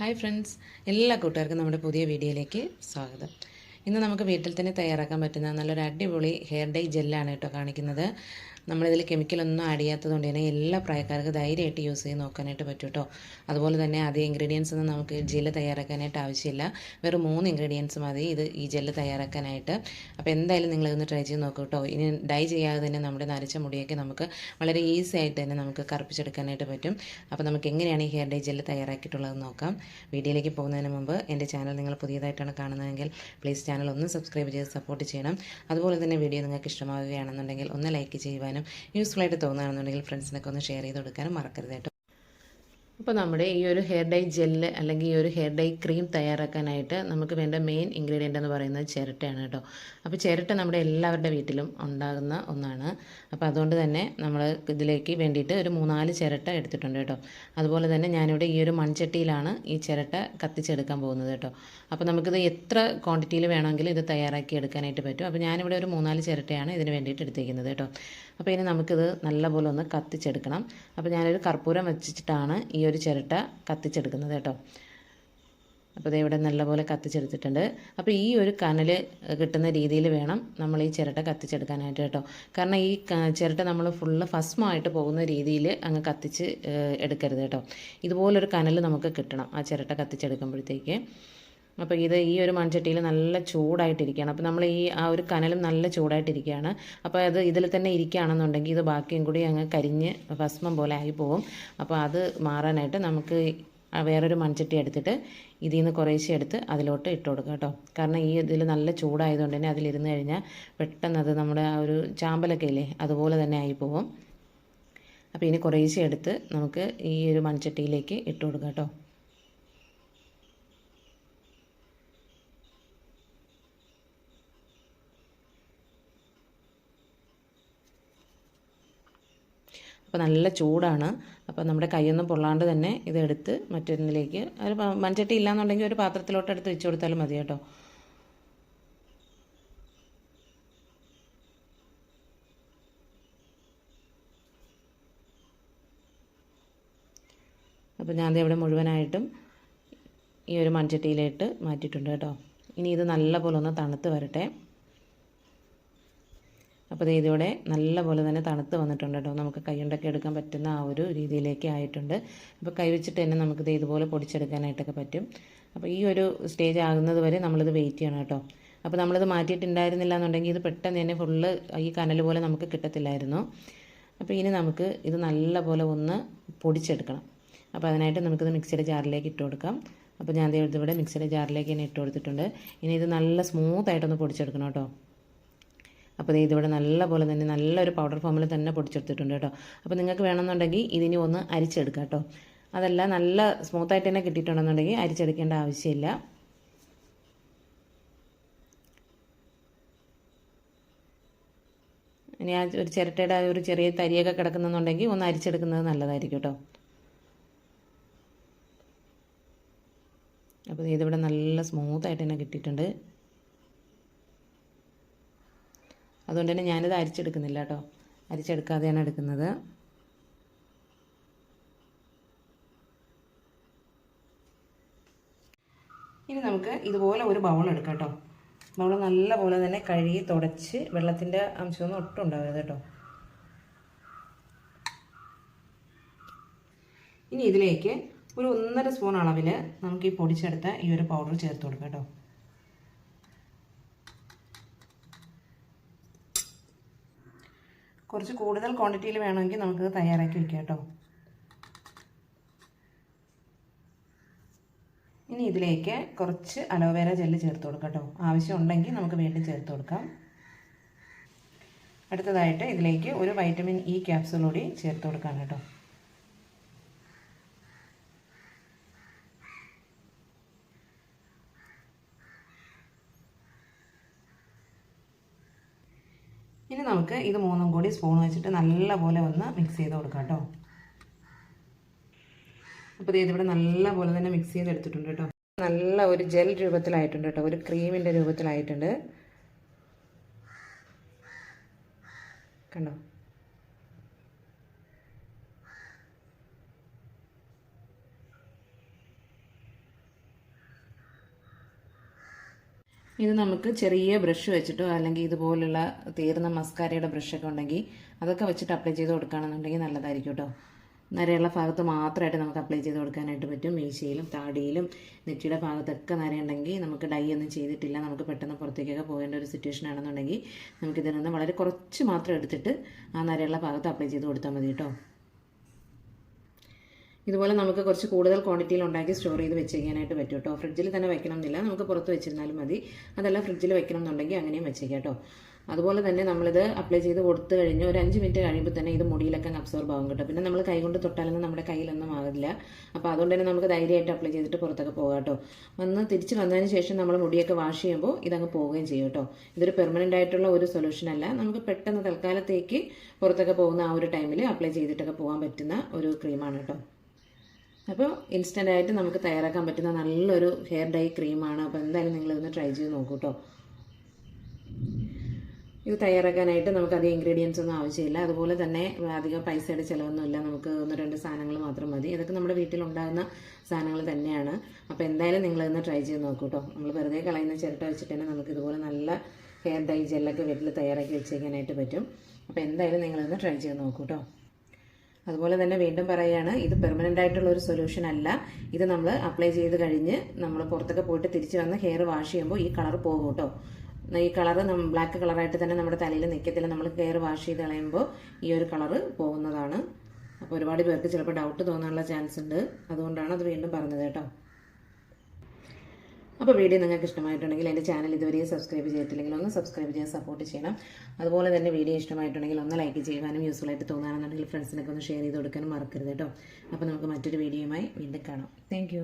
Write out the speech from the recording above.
Hi friends, എല്ലാ കൂട്ടുകാർക്കും നമ്മുടെ പുതിയ വീഡിയോയിലേക്ക് സ്വാഗതം. ഇന്ന് നമുക്ക് വീട്ടിൽ തന്നെ തയ്യാറാക്കാൻ പറ്റുന്ന നല്ലൊരു അടിപൊളി ഹെയർ ഡൈ ജെല്ലാണ് കേട്ടോ കാണിക്കുന്നത്. നമ്മളിതിൽ കെമിക്കലൊന്നും ആഡ് ചെയ്യാത്തതുകൊണ്ട് തന്നെ എല്ലാ പ്രായക്കാർക്ക് ധൈര്യമായിട്ട് യൂസ് ചെയ്ത് നോക്കാനായിട്ട് പറ്റും കേട്ടോ. അതുപോലെ തന്നെ അധികം ഇൻഗ്രീഡിയൻസ് ഒന്നും നമുക്ക് ജെല്ല് തയ്യാറാക്കാനായിട്ട് ആവശ്യമില്ല. വെറും 3 ഇൻഗ്രീഡിയൻസ് മതി ഈ ജെല്ല് തയ്യാറാക്കാനായിട്ട്. അപ്പോൾ എന്തായാലും നിങ്ങളിതൊന്ന് ട്രൈ ചെയ്ത് നോക്കൂ കേട്ടോ. ഇനി ഡൈ ചെയ്യാതെ തന്നെ നമ്മുടെ നരച്ച മുടിയൊക്കെ നമുക്ക് വളരെ ഈസി ആയിട്ട് തന്നെ നമുക്ക് കറുപ്പിച്ചെടുക്കാനായിട്ട് പറ്റും. അപ്പോൾ നമുക്ക് എങ്ങനെയാണ് ഈ ഹെയർ ഡൈ ജെല്ല് തയ്യാറാക്കിയിട്ടുള്ളതെന്ന് നോക്കാം. വീഡിയോയിലേക്ക് പോകുന്നതിന് മുമ്പ് എൻ്റെ ചാനൽ നിങ്ങൾ പുതിയതായിട്ടാണ് കാണുന്നതെങ്കിൽ പ്ലീസ് ചാനൽ ഒന്ന് സബ്സ്ക്രൈബ് ചെയ്ത് സപ്പോർട്ട് ചെയ്യണം. അതുപോലെ തന്നെ വീഡിയോ നിങ്ങൾക്ക് ഇഷ്ടമാവുകയാണെന്നുണ്ടെങ്കിൽ ഒന്ന് ലൈക്ക് ചെയ്യുവാനും യൂസ്ഫുൾ ആയിട്ട് തോന്നുകയാണെന്നുണ്ടെങ്കിൽ ഫ്രണ്ട്സിനൊക്കെ ഒന്ന് ഷെയർ ചെയ്ത് കൊടുക്കാനും മറക്കരുത് കേട്ടോ. അപ്പോൾ നമ്മുടെ ഈ ഒരു ഹെയർ ഡൈ ജെല്ല് അല്ലെങ്കിൽ ഈ ഒരു ഹെയർ ഡൈ ക്രീം തയ്യാറാക്കാനായിട്ട് നമുക്ക് വേണ്ട മെയിൻ ഇൻഗ്രീഡിയൻ്റ് എന്ന് പറയുന്നത് ചിരട്ടയാണ് കേട്ടോ. അപ്പോൾ ചിരട്ട നമ്മുടെ എല്ലാവരുടെ വീട്ടിലും ഉണ്ടാകുന്ന ഒന്നാണ്. അപ്പോൾ അതുകൊണ്ട് തന്നെ നമ്മൾ ഇതിലേക്ക് വേണ്ടിയിട്ട് ഒരു 3-4 ചിരട്ട എടുത്തിട്ടുണ്ട് കേട്ടോ. അതുപോലെ തന്നെ ഞാനിവിടെ ഈ ഒരു മൺചട്ടിയിലാണ് ഈ ചിരട്ട കത്തിച്ചെടുക്കാൻ പോകുന്നത് കേട്ടോ. അപ്പോൾ നമുക്കിത് എത്ര ക്വാണ്ടിറ്റിയിൽ വേണമെങ്കിലും ഇത് തയ്യാറാക്കി എടുക്കാനായിട്ട് പറ്റും. അപ്പോൾ ഞാനിവിടെ ഒരു 3-4 ചിരട്ടയാണ് ഇതിന് വേണ്ടിയിട്ട് എടുത്തിരിക്കുന്നത് കേട്ടോ. അപ്പോൾ ഇനി നമുക്കിത് നല്ലപോലെ ഒന്ന് കത്തിച്ചെടുക്കണം. അപ്പോൾ ഞാനൊരു കർപ്പൂരം വെച്ചിട്ടാണ് ഈ ഒരു ചിരട്ട കത്തിച്ചെടുക്കുന്നത് കേട്ടോ. അപ്പോൾ ഇത് ഇവിടെ നല്ലപോലെ കത്തിച്ചെടുത്തിട്ടുണ്ട്. അപ്പോൾ ഈ ഒരു കനൽ കിട്ടുന്ന രീതിയിൽ വേണം നമ്മൾ ഈ ചിരട്ട കത്തിച്ചെടുക്കാനായിട്ട് കേട്ടോ. കാരണം ഈ ചിരട്ട നമ്മൾ ഫുള്ള് ഭസ്മമായിട്ട് പോകുന്ന രീതിയിൽ അങ്ങ് കത്തിച്ച് എടുക്കരുത് കേട്ടോ. ഇതുപോലൊരു കനൽ നമുക്ക് കിട്ടണം ആ ചിരട്ട കത്തിച്ചെടുക്കുമ്പോഴത്തേക്ക്. അപ്പോൾ ഈ ഒരു മൺചട്ടിയിൽ നല്ല ചൂടായിട്ടിരിക്കുകയാണ്. അപ്പോൾ നമ്മൾ ആ ഒരു കനലും നല്ല ചൂടായിട്ടിരിക്കുകയാണ്. അപ്പോൾ അത് ഇതിൽ തന്നെ ഇരിക്കുകയാണെന്നുണ്ടെങ്കിൽ ഇത് ബാക്കിയും കൂടി അങ്ങ് കരിഞ്ഞ് ഭസ്മം പോലെ ആയി പോകും. അപ്പോൾ അത് മാറാനായിട്ട് നമുക്ക് വേറൊരു മൺചട്ടി എടുത്തിട്ട് ഇതിൽ നിന്ന് കുറേശ്ശെ എടുത്ത് അതിലോട്ട് ഇട്ട് കൊടുക്കുക കേട്ടോ. കാരണം ഇതിൽ നല്ല ചൂടായതുകൊണ്ട് തന്നെ അതിലിരുന്ന് കഴിഞ്ഞാൽ പെട്ടെന്ന് അത് നമ്മുടെ ആ ഒരു ചാമ്പലൊക്കെ ഇല്ലേ അതുപോലെ തന്നെ ആയി പോകും. അപ്പോൾ ഇനി കുറേശ്ശെ എടുത്ത് നമുക്ക് ഈ ഒരു മൺചട്ടിയിലേക്ക് ഇട്ട് കൊടുക്കുക കേട്ടോ. അപ്പോൾ നല്ല ചൂടാണ്. അപ്പോൾ നമ്മുടെ കൈയൊന്നും പൊള്ളാണ്ട് തന്നെ ഇതെടുത്ത് മറ്റൊന്നിലേക്ക് ഒരു മൺചട്ടി ഇല്ലാന്നുണ്ടെങ്കിൽ ഒരു പാത്രത്തിലോട്ട് എടുത്ത് വെച്ച് കൊടുത്താലും മതി കേട്ടോ. അപ്പോൾ ഞാൻ ഇവിടെ മുഴുവനായിട്ടും ഈ ഒരു മൺചട്ടിയിലേക്ക് മാറ്റിയിട്ടുണ്ട് കേട്ടോ. ഇനി ഇത് നല്ലപോലെ ഒന്ന് തണുത്ത് വരട്ടെ. അപ്പോൾ ഇതിവിടെ നല്ല പോലെ തന്നെ തണുത്ത് വന്നിട്ടുണ്ട് കേട്ടോ. നമുക്ക് കൈകൊണ്ടൊക്കെ എടുക്കാൻ പറ്റുന്ന ആ ഒരു രീതിയിലേക്ക് ആയിട്ടുണ്ട്. അപ്പോൾ കൈ വെച്ചിട്ട് തന്നെ നമുക്കിത് ഇതുപോലെ പൊടിച്ചെടുക്കാനായിട്ടൊക്കെ പറ്റും. അപ്പോൾ ഈ ഒരു സ്റ്റേജ് ആകുന്നത് വരെ നമ്മളിത് വെയിറ്റ് ചെയ്യണം കേട്ടോ. അപ്പോൾ നമ്മളിത് മാറ്റിയിട്ടുണ്ടായിരുന്നില്ല എന്നുണ്ടെങ്കിൽ ഇത് പെട്ടെന്ന് തന്നെ ഫുള്ള് ഈ കനൽ പോലെ നമുക്ക് കിട്ടത്തില്ലായിരുന്നു. അപ്പോൾ ഇനി നമുക്ക് ഇത് നല്ല പോലെ ഒന്ന് പൊടിച്ചെടുക്കണം. അപ്പോൾ അതിനായിട്ട് നമുക്കിത് മിക്സിയുടെ ജാറിലേക്ക് ഇട്ട് കൊടുക്കാം. അപ്പോൾ ഞാൻ ഇതിവിടെ മിക്സിയുടെ ജാറിലേക്ക് തന്നെ ഇട്ട് കൊടുത്തിട്ടുണ്ട്. ഇനി ഇത് നല്ല സ്മൂത്തായിട്ടൊന്ന് പൊടിച്ചെടുക്കണം കേട്ടോ. അപ്പോൾ ഇതിവിടെ നല്ല പോലെ തന്നെ നല്ലൊരു പൗഡർ ഫോമിൽ തന്നെ പൊടിച്ചെടുത്തിട്ടുണ്ട് കേട്ടോ. അപ്പോൾ നിങ്ങൾക്ക് വേണമെന്നുണ്ടെങ്കിൽ ഇതിനി ഒന്ന് അരിച്ചെടുക്കാം കേട്ടോ. അതല്ല നല്ല സ്മൂത്തായിട്ട് തന്നെ കിട്ടിയിട്ടുണ്ടെന്നുണ്ടെങ്കിൽ അരിച്ചെടുക്കേണ്ട ആവശ്യമില്ല. ഇനി ആ ഒരു ചിരട്ടയുടെ ഒരു ചെറിയ തരിയൊക്കെ കിടക്കുന്നുണ്ടെങ്കിൽ ഒന്ന് അരിച്ചെടുക്കുന്നത് നല്ലതായിരിക്കും കേട്ടോ. അപ്പോൾ ഇതിവിടെ നല്ല സ്മൂത്തായിട്ട് തന്നെ കിട്ടിയിട്ടുണ്ട്. അതുകൊണ്ട് തന്നെ ഞാനിത് അരിച്ചെടുക്കുന്നില്ല കേട്ടോ. അരിച്ചെടുക്കാതെയാണ് എടുക്കുന്നത്. ഇനി നമുക്ക് ഇതുപോലെ ഒരു ബൗൾ എടുക്കാം കേട്ടോ. ബൗൾ നല്ല പോലെ തന്നെ കഴുകി തുടച്ച് വെള്ളത്തിൻ്റെ അംശമൊന്നും ഒട്ടും ഉണ്ടാവരുത് കേട്ടോ. ഇനി ഇതിലേക്ക് ഒരു 1.5 സ്പൂൺ അളവിൽ നമുക്ക് ഈ പൊടിച്ചെടുത്ത ഈ ഒരു പൗഡർ ചേർത്ത് കൊടുക്കാം കേട്ടോ. കുറച്ച് കൂടുതൽ ക്വാണ്ടിറ്റിയിൽ വേണമെങ്കിൽ നമുക്കിത് തയ്യാറാക്കി വയ്ക്കാം കേട്ടോ. ഇനി ഇതിലേക്ക് കുറച്ച് അലോവേര ജെല്ല് ചേർത്ത് കൊടുക്കാം കേട്ടോ. ആവശ്യമുണ്ടെങ്കിൽ നമുക്ക് വീണ്ടും ചേർത്ത് കൊടുക്കാം. അടുത്തതായിട്ട് ഇതിലേക്ക് ഒരു വൈറ്റമിൻ ഇ ക്യാപ്സൂൾ കൂടി ചേർത്ത് കൊടുക്കാം കേട്ടോ. ഇനി നമുക്ക് ഇത് 3 കൂടി സ്പൂൺ വെച്ചിട്ട് നല്ലപോലെ ഒന്ന് മിക്സ് ചെയ്ത് കൊടുക്കാം കേട്ടോ. അപ്പോൾ ഇതിവിടെ നല്ലപോലെ തന്നെ മിക്സ് ചെയ്തെടുത്തിട്ടുണ്ട് കേട്ടോ. നല്ല ഒരു ജെൽ രൂപത്തിലായിട്ടുണ്ട് കേട്ടോ. ഒരു ക്രീമിൻ്റെ രൂപത്തിലായിട്ടുണ്ട് കണ്ടോ. ഇത് നമുക്ക് ചെറിയ ബ്രഷ് വെച്ചിട്ടോ അല്ലെങ്കിൽ ഇതുപോലുള്ള തീർന്ന മസ്കാരയുടെ ബ്രഷൊക്കെ ഉണ്ടെങ്കിൽ അതൊക്കെ വെച്ചിട്ട് അപ്ലൈ ചെയ്ത് കൊടുക്കുകയാണെന്നുണ്ടെങ്കിൽ നല്ലതായിരിക്കും കേട്ടോ. നരയുള്ള ഭാഗത്ത് മാത്രമായിട്ട് നമുക്ക് അപ്ലൈ ചെയ്ത് കൊടുക്കാനായിട്ട് പറ്റും. മീശയിലും താടിയിലും നെറ്റിയുടെ ഭാഗത്തൊക്കെ നരയുണ്ടെങ്കിൽ നമുക്ക് ഡൈ ഒന്നും ചെയ്തിട്ടില്ല, നമുക്ക് പെട്ടെന്ന് പുറത്തേക്കൊക്കെ പോകേണ്ട ഒരു സിറ്റുവേഷൻ ആണെന്നുണ്ടെങ്കിൽ നമുക്കിതിൽ നിന്ന് വളരെ കുറച്ച് മാത്രം എടുത്തിട്ട് ആ നരയുള്ള ഭാഗത്ത് അപ്ലൈ ചെയ്ത് കൊടുത്താൽ മതി കേട്ടോ. ഇതുപോലെ നമുക്ക് കുറച്ച് കൂടുതൽ ക്വാണ്ടിറ്റിയിൽ ഉണ്ടാക്കി സ്റ്റോർ ചെയ്ത് വെച്ചേക്കാനായിട്ട് പറ്റും കേട്ടോ. ഫ്രിഡ്ജിൽ തന്നെ വെക്കണം എന്നില്ല, നമുക്ക് പുറത്ത് വെച്ചിരുന്നാലും മതി. അതല്ല ഫ്രിഡ്ജിൽ വെക്കണം എന്നുണ്ടെങ്കിൽ അങ്ങനെയും വെച്ചേക്കാം കേട്ടോ. അതുപോലെ തന്നെ നമ്മളിത് അപ്ലൈ ചെയ്ത് കൊടുത്തു കഴിഞ്ഞ് ഒരു 5 മിനിറ്റ് കഴിയുമ്പോൾ തന്നെ ഇത് മുടിയിലൊക്കെ അബ്സോർബ് ആകും കേട്ടോ. പിന്നെ നമ്മൾ കൈ കൊണ്ട് തൊട്ടാലൊന്നും നമ്മുടെ കയ്യിലൊന്നും ആകില്ല. അപ്പോൾ അതുകൊണ്ട് തന്നെ നമുക്ക് ധൈര്യമായിട്ട് അപ്ലൈ ചെയ്തിട്ട് പുറത്തൊക്കെ പോകാം കേട്ടോ. തിരിച്ച് വന്നതിന് ശേഷം നമ്മൾ മുടിയൊക്കെ വാഷ് ചെയ്യുമ്പോൾ ഇതങ്ങ് പോവുകയും ചെയ്യും കേട്ടോ. ഇതൊരു പെർമനൻ്റ് ആയിട്ടുള്ള ഒരു സൊല്യൂഷൻ അല്ല, നമുക്ക് പെട്ടെന്ന് തൽക്കാലത്തേക്ക് പുറത്തൊക്കെ പോകുന്ന ആ ഒരു ടൈമിൽ അപ്ലൈ ചെയ്തിട്ടൊക്കെ പോകാൻ പറ്റുന്ന ഒരു ക്രീമാണ് കേട്ടോ. അപ്പോൾ ഇൻസ്റ്റൻ്റായിട്ട് നമുക്ക് തയ്യാറാക്കാൻ പറ്റുന്ന നല്ലൊരു ഹെയർ ഡൈ ക്രീമാണ്. അപ്പോൾ എന്തായാലും നിങ്ങളിതൊന്ന് ട്രൈ ചെയ്ത് നോക്കൂ കേട്ടോ. ഇത് തയ്യാറാക്കാനായിട്ട് നമുക്ക് അധികം ഇൻഗ്രീഡിയൻസ് ഒന്നും ആവശ്യമില്ല. അതുപോലെ തന്നെ അധികം പൈസയുടെ ചിലവൊന്നുമില്ല. നമുക്ക് 1-2 സാധനങ്ങൾ മാത്രം മതി. ഇതൊക്കെ നമ്മുടെ വീട്ടിലുണ്ടാകുന്ന സാധനങ്ങൾ തന്നെയാണ്. അപ്പോൾ എന്തായാലും നിങ്ങളിതൊന്ന് ട്രൈ ചെയ്ത് നോക്കൂ കേട്ടോ. നമ്മൾ വെറുതെ കളയുന്ന ചിരട്ട വെച്ചിട്ട് തന്നെ നമുക്ക് ഇതുപോലെ നല്ല ഹെയർ ഡൈ ജെല്ലൊക്കെ വീട്ടിൽ തയ്യാറാക്കി വെച്ചേക്കാനായിട്ട് പറ്റും. അപ്പോൾ എന്തായാലും നിങ്ങളിതൊന്ന് ട്രൈ ചെയ്ത് നോക്കൂ കേട്ടോ. അതുപോലെ തന്നെ വീണ്ടും പറയുകയാണ്, ഇത് പെർമനൻ്റ് ആയിട്ടുള്ള ഒരു സൊല്യൂഷൻ അല്ല. ഇത് നമ്മൾ അപ്ലൈ ചെയ്ത് കഴിഞ്ഞ് നമ്മൾ പുറത്തൊക്കെ പോയിട്ട് തിരിച്ച് വന്ന് ഹെയർ വാഷ് ചെയ്യുമ്പോൾ ഈ കളർ പോകും കേട്ടോ. ഈ കളർ ബ്ലാക്ക് കളറായിട്ട് തന്നെ നമ്മുടെ തലയിൽ നിൽക്കത്തില്ല. നമ്മൾ ഹെയർ വാഷ് ചെയ്ത് കളയുമ്പോൾ ഈ ഒരു കളർ പോകുന്നതാണ്. അപ്പോൾ ഒരുപാട് പേർക്ക് ചിലപ്പോൾ ഡൗട്ട് തോന്നാനുള്ള ചാൻസ് ഉണ്ട്. അതുകൊണ്ടാണ് അത് വീണ്ടും പറഞ്ഞത് കേട്ടോ. അപ്പോൾ വീഡിയോ നിങ്ങൾക്ക് ഇഷ്ടമായിട്ടുണ്ടെങ്കിൽ എൻ്റെ ചാനൽ ഇതുവരെ സബ്സ്ക്രൈബ് ചെയ്തിട്ടില്ലെങ്കിൽ ഒന്ന് സബ്സ്ക്രൈബ് ചെയ്യാൻ സപ്പോർട്ട് ചെയ്യണം. അതുപോലെ തന്നെ വീഡിയോ ഇഷ്ടമായിട്ടുണ്ടെങ്കിൽ ഒന്ന് ലൈക്ക് ചെയ്യുവാനും യൂസ്ഫുൾ ആയിട്ട് തോന്നുകയാണെന്നുണ്ടെങ്കിൽ ഫ്രണ്ട്സിനൊക്കെ ഒന്ന് ഷെയർ ചെയ്ത് കൊടുക്കാനും മറക്കരുത് കേട്ടോ. അപ്പോൾ നമുക്ക് മറ്റൊരു വീഡിയോയുമായി വീണ്ടും കാണാം. താങ്ക്